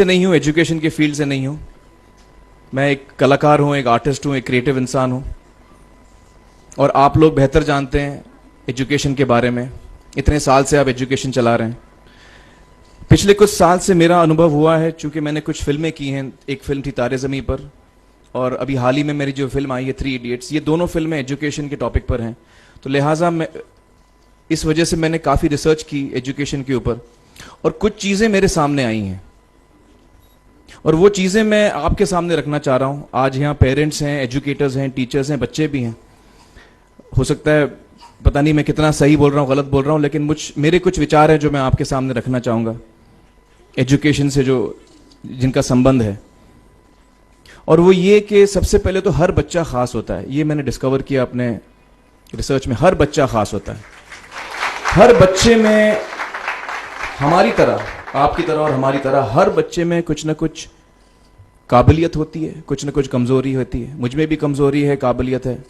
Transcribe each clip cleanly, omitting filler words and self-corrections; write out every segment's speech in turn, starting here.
से नहीं हूँ, एजुकेशन के फील्ड से नहीं हूँ। मैं एक कलाकार हूँ, एक आर्टिस्ट हूँ, एक क्रिएटिव इंसान हूँ। और आप लोग बेहतर जानते हैं एजुकेशन के बारे में। इतने साल से आप एजुकेशन चला रहे हैं। पिछले कुछ साल से मेरा अनुभव हुआ है, चूंकि मैंने कुछ फिल्में की हैं। एक फिल्म थी तारे ज़मीं पर, और अभी हाल ही में मेरी जो फिल्म आई है 3 इडियट्स, ये दोनों फिल्में एजुकेशन के टॉपिक पर हैं। तो लिहाजा मैं इस वजह से मैंने काफ़ी रिसर्च की एजुकेशन के ऊपर, और कुछ चीज़ें मेरे सामने आई हैं और वो चीज़ें मैं आपके सामने रखना चाह रहा हूँ। आज यहाँ पेरेंट्स हैं, एजुकेटर्स हैं, टीचर्स हैं, बच्चे भी हैं। हो सकता है पता नहीं मैं कितना सही बोल रहा हूँ, गलत बोल रहा हूँ, लेकिन मेरे कुछ विचार हैं जो मैं आपके सामने रखना चाहूँगा एजुकेशन से जो जिनका संबंध है। और वो ये कि सबसे पहले तो हर बच्चा खास होता है। ये मैंने डिस्कवर किया अपने रिसर्च में। हर बच्चा खास होता है। हर बच्चे में, हमारी तरह, आपकी तरह और हमारी तरह, हर बच्चे में कुछ ना कुछ काबिलियत होती है, कुछ ना कुछ कमजोरी होती है। मुझ में भी कमजोरी है, काबिलियत है।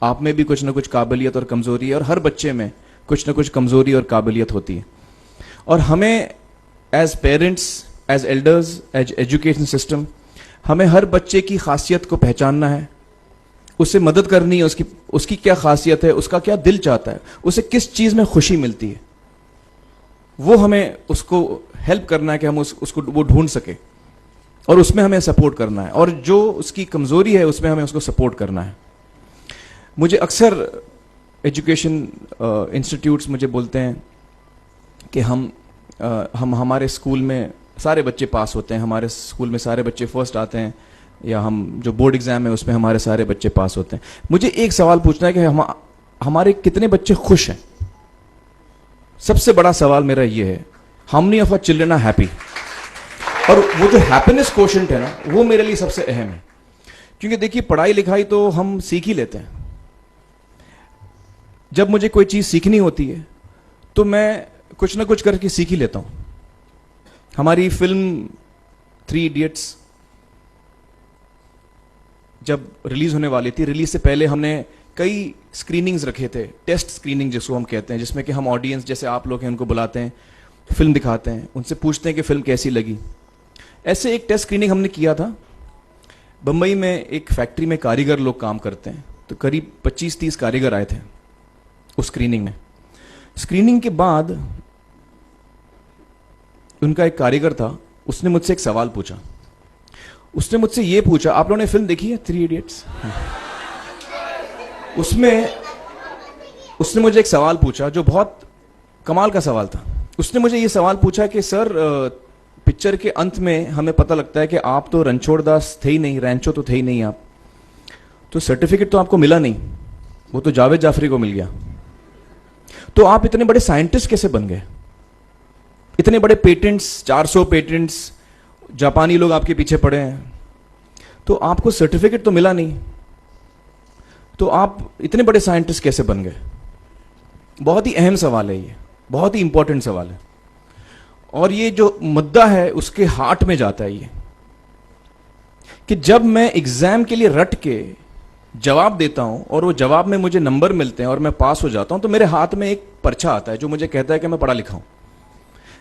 आप में भी कुछ ना कुछ काबिलियत और कमजोरी है, और हर बच्चे में कुछ ना कुछ कमजोरी और काबिलियत होती है। और हमें as parents, as elders, as education system, हमें हर बच्चे की खासियत को पहचानना है, उसे मदद करनी है। उसकी क्या खासियत है, उसका क्या दिल चाहता है, उसे किस चीज में खुशी मिलती है, वो हमें उसको हेल्प करना है कि हम उसको वो ढूंढ सके, और उसमें हमें सपोर्ट करना है। और जो उसकी कमजोरी है उसमें हमें उसको सपोर्ट करना है। मुझे अक्सर एजुकेशन इंस्टीट्यूट्स मुझे बोलते हैं कि हम हमारे स्कूल में सारे बच्चे पास होते हैं, हमारे स्कूल में सारे बच्चे फर्स्ट आते हैं, या हम जो बोर्ड एग्जाम है उसमें हमारे सारे बच्चे पास होते हैं। मुझे एक सवाल पूछना है कि हमारे कितने बच्चे खुश हैं? सबसे बड़ा सवाल मेरा ये है, how many of our children are happy? और वो जो हैप्पीनेस क्वोशेंट है ना, वो मेरे लिए सबसे अहम है। क्योंकि देखिए, पढ़ाई लिखाई तो हम सीख ही लेते हैं। जब मुझे कोई चीज सीखनी होती है तो मैं कुछ ना कुछ करके सीख ही लेता हूं। हमारी फिल्म 3 इडियट्स जब रिलीज होने वाली थी, रिलीज से पहले हमने कई स्क्रीनिंग्स रखे थे, टेस्ट स्क्रीनिंग जिसको हम कहते हैं, जिसमें कि हम ऑडियंस, जैसे आप लोग हैं, उनको बुलाते हैं, फिल्म दिखाते हैं, उनसे पूछते हैं कि फिल्म कैसी लगी। ऐसे एक टेस्ट स्क्रीनिंग हमने किया था। बंबई में एक फैक्ट्री में कारीगर लोग काम करते हैं, तो करीब 25-30 कारीगर आए थे उस स्क्रीनिंग में। स्क्रीनिंग के बाद उनका एक कारीगर था, उसने मुझसे एक सवाल पूछा। उसने मुझसे ये पूछा, आप लोगों ने फिल्म देखी है 3 इडियट्स? उसमें उसने मुझे एक सवाल पूछा जो बहुत कमाल का सवाल था। उसने मुझे ये सवाल पूछा कि सर, पिक्चर के अंत में हमें पता लगता है कि आप तो रणछोड़ दास थे ही नहीं, रैंचो तो थे ही नहीं आप, तो सर्टिफिकेट तो आपको मिला नहीं, वो तो जावेद जाफरी को मिल गया। तो आप इतने बड़े साइंटिस्ट कैसे बन गए? इतने बड़े पेटेंट्स, 400 पेटेंट्स, जापानी लोग आपके पीछे पड़े हैं, तो आपको सर्टिफिकेट तो मिला नहीं, तो आप इतने बड़े साइंटिस्ट कैसे बन गए? बहुत ही अहम सवाल है ये, बहुत ही इंपॉर्टेंट सवाल है। और ये जो मुद्दा है उसके हार्ट में जाता है ये, कि जब मैं एग्जाम के लिए रट के जवाब देता हूं और वो जवाब में मुझे नंबर मिलते हैं और मैं पास हो जाता हूं, तो मेरे हाथ में एक पर्चा आता है जो मुझे कहता है कि मैं पढ़ा लिखा हूं।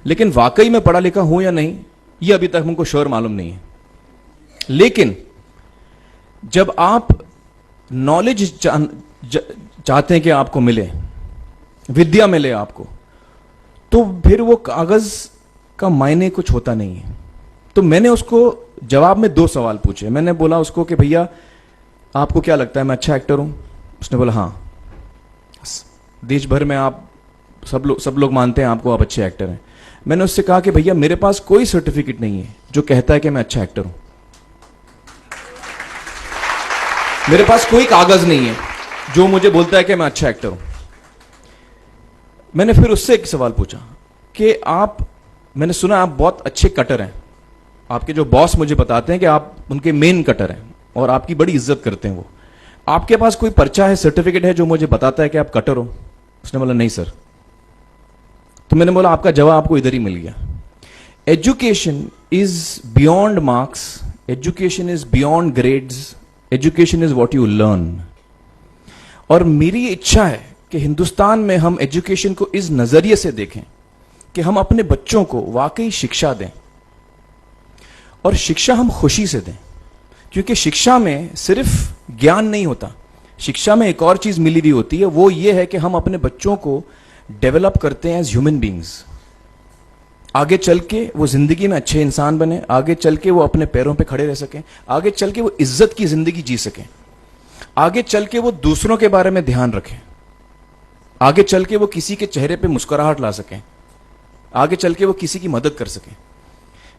लेकिन वाकई में पढ़ा लिखा हूं या नहीं, ये अभी तक हमको श्योर मालूम नहीं है। लेकिन जब आप नॉलेज चाहते हैं कि आपको मिले, विद्या मिले आपको, तो फिर वो कागज का मायने कुछ होता नहीं है। तो मैंने उसको जवाब में 2 सवाल पूछे। मैंने बोला उसको कि भैया, आपको क्या लगता है मैं अच्छा एक्टर हूं? उसने बोला हाँ, देश भर में आप सब लोग मानते हैं आपको, आप अच्छे एक्टर हैं। मैंने उससे कहा कि भैया, मेरे पास कोई सर्टिफिकेट नहीं है जो कहता है कि मैं अच्छा एक्टर हूं। मेरे पास कोई कागज नहीं है जो मुझे बोलता है कि मैं अच्छा एक्टर हूं। मैंने फिर उससे एक सवाल पूछा कि मैंने सुना आप बहुत अच्छे कटर हैं, आपके जो बॉस मुझे बताते हैं कि आप उनके मेन कटर हैं और आपकी बड़ी इज्जत करते हैं वो। आपके पास कोई पर्चा है, सर्टिफिकेट है जो मुझे बताता है कि आप कटर हो? उसने बोला नहीं सर। तो मैंने बोला आपका जवाब आपको इधर ही मिल गया। Education is beyond marks, education is beyond grades, education is what you learn. और मेरी इच्छा है कि हिंदुस्तान में हम एजुकेशन को इस नजरिए से देखें कि हम अपने बच्चों को वाकई शिक्षा दें। और शिक्षा हम खुशी से दें, क्योंकि शिक्षा में सिर्फ ज्ञान नहीं होता, शिक्षा में एक और चीज मिली हुई होती है, वो ये है कि हम अपने बच्चों को डेवलप करते हैं एज ह्यूमन बींग्स। आगे चल के वो जिंदगी में अच्छे इंसान बने, आगे चल के वो अपने पैरों पे खड़े रह सकें, आगे चल के वो इज्जत की जिंदगी जी सकें, आगे चल के वो दूसरों के बारे में ध्यान रखें, आगे चल के वो किसी के चेहरे पे मुस्कुराहट ला सकें, आगे चल के वो किसी की मदद कर सकें।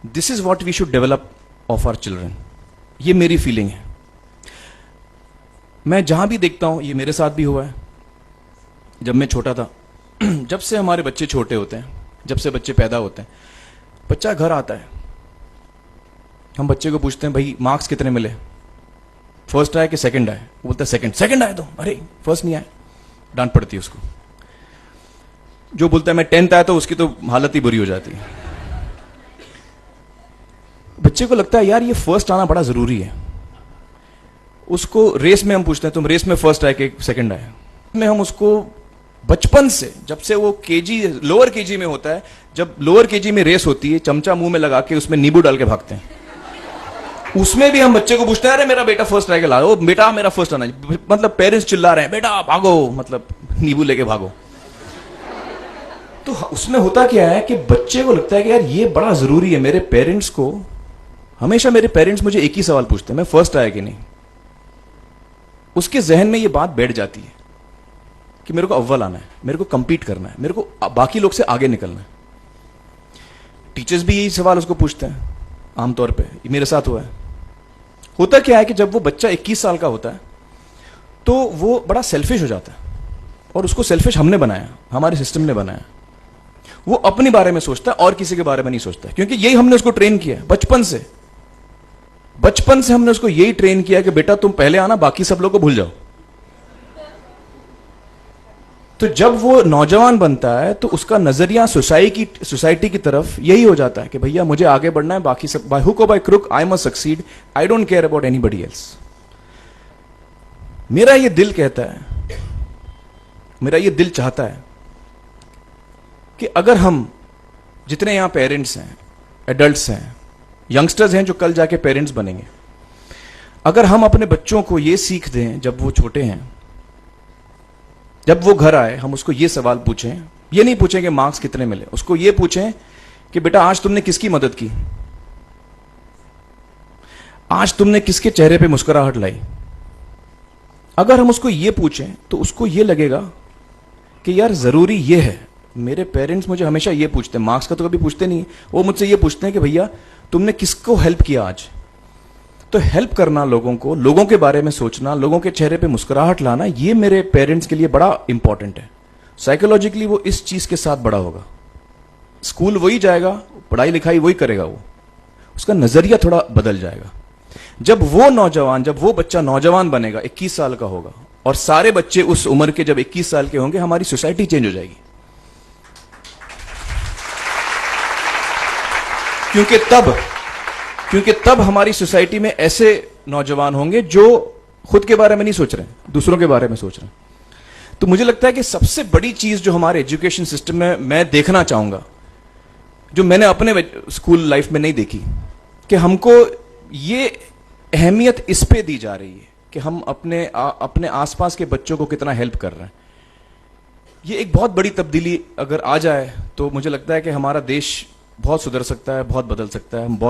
This is what we should develop of our children. ये मेरी फीलिंग है। मैं जहां भी देखता हूं, ये मेरे साथ भी हुआ है जब मैं छोटा था। जब से हमारे बच्चे छोटे होते हैं, जब से बच्चे पैदा होते हैं, बच्चा घर आता है, हम बच्चे को पूछते हैं भाई मार्क्स कितने मिले, फर्स्ट आए कि सेकंड आए? वो बोलता है सेकंड। सेकंड आए तो अरे फर्स्ट नहीं आए, डांट पड़ती है उसको। जो बोलता है मैं 10th आया तो उसकी तो हालत ही बुरी हो जाती है। बच्चे को लगता है यार ये फर्स्ट आना बड़ा जरूरी है। उसको रेस में हम पूछते हैं तुम रेस में फर्स्ट आए कि सेकंड आए? में हम उसको बचपन से, जब से वो केजी लोअर केजी में होता है, जब लोअर केजी में रेस होती है, चमचा मुंह में लगा के उसमें नींबू डाल के भागते हैं। उसमें भी हम बच्चे को पूछते हैं अरे मेरा बेटा फर्स्ट आएगा, ला ओ बेटा मेरा फर्स्ट आना, मतलब पेरेंट्स चिल्ला रहे हैं बेटा भागो, मतलब नींबू लेके भागो। तो उसमें होता क्या है कि बच्चे को लगता है कि यार ये बड़ा जरूरी है। मेरे पेरेंट्स को हमेशा, मेरे पेरेंट्स मुझे एक ही सवाल पूछते हैं, मैं फर्स्ट आया कि नहीं। उसके जहन में ये बात बैठ जाती है कि मेरे को अव्वल आना है, मेरे को कंपीट करना है, मेरे को बाकी लोग से आगे निकलना है। टीचर्स भी यही सवाल उसको पूछते हैं आमतौर पे, ये मेरे साथ हुआ है। होता क्या है कि जब वो बच्चा 21 साल का होता है तो वो बड़ा सेल्फिश हो जाता है, और उसको सेल्फिश हमने बनाया, हमारे सिस्टम ने बनाया। वो अपने बारे में सोचता है और किसी के बारे में नहीं सोचता, क्योंकि यही हमने उसको ट्रेन किया है बचपन से। बचपन से हमने उसको यही ट्रेन किया कि बेटा तुम पहले आना, बाकी सब लोग को भूल जाओ। तो जब वो नौजवान बनता है तो उसका नजरिया सोसाइटी की तरफ यही हो जाता है कि भैया मुझे आगे बढ़ना है, बाकी सब बाय हुक और by crook I must succeed, I don't care about anybody else. मेरा ये दिल कहता है, मेरा ये दिल चाहता है कि अगर हम जितने यहां पेरेंट्स हैं, एडल्ट्स हैं, यंगस्टर्स हैं जो कल जाके पेरेंट्स बनेंगे, अगर हम अपने बच्चों को ये सीख दें जब वो छोटे हैं, जब वो घर आए हम उसको ये सवाल पूछें, ये नहीं पूछें कि मार्क्स कितने मिले, उसको ये पूछें कि बेटा आज तुमने किसकी मदद की, आज तुमने किसके चेहरे पे मुस्कुराहट लाई। अगर हम उसको ये पूछें तो उसको ये लगेगा कि यार जरूरी ये है, मेरे पेरेंट्स मुझे हमेशा ये पूछते हैं, मार्क्स का तो कभी पूछते नहीं, वो मुझसे ये पूछते हैं कि भैया तुमने किसको हेल्प किया आज। तो हेल्प करना लोगों को, लोगों के बारे में सोचना, लोगों के चेहरे पे मुस्कुराहट लाना, ये मेरे पेरेंट्स के लिए बड़ा इंपॉर्टेंट है। साइकोलॉजिकली वो इस चीज के साथ बड़ा होगा, स्कूल वही जाएगा, पढ़ाई लिखाई वही करेगा, वो उसका नजरिया थोड़ा बदल जाएगा। जब वो बच्चा नौजवान बनेगा, 21 साल का होगा, और सारे बच्चे उस उम्र के जब 21 साल के होंगे, हमारी सोसाइटी चेंज हो जाएगी। क्योंकि तब हमारी सोसाइटी में ऐसे नौजवान होंगे जो खुद के बारे में नहीं सोच रहे, दूसरों के बारे में सोच रहे हैं। तो मुझे लगता है कि सबसे बड़ी चीज जो हमारे एजुकेशन सिस्टम में मैं देखना चाहूंगा, जो मैंने अपने स्कूल लाइफ में नहीं देखी, कि हमको ये अहमियत इस पे दी जा रही है कि हम अपने आसपास के बच्चों को कितना हेल्प कर रहे हैं। ये एक बहुत बड़ी तब्दीली अगर आ जाए तो मुझे लगता है कि हमारा देश बहुत सुधर सकता है, बहुत बदल सकता है। हम बहुत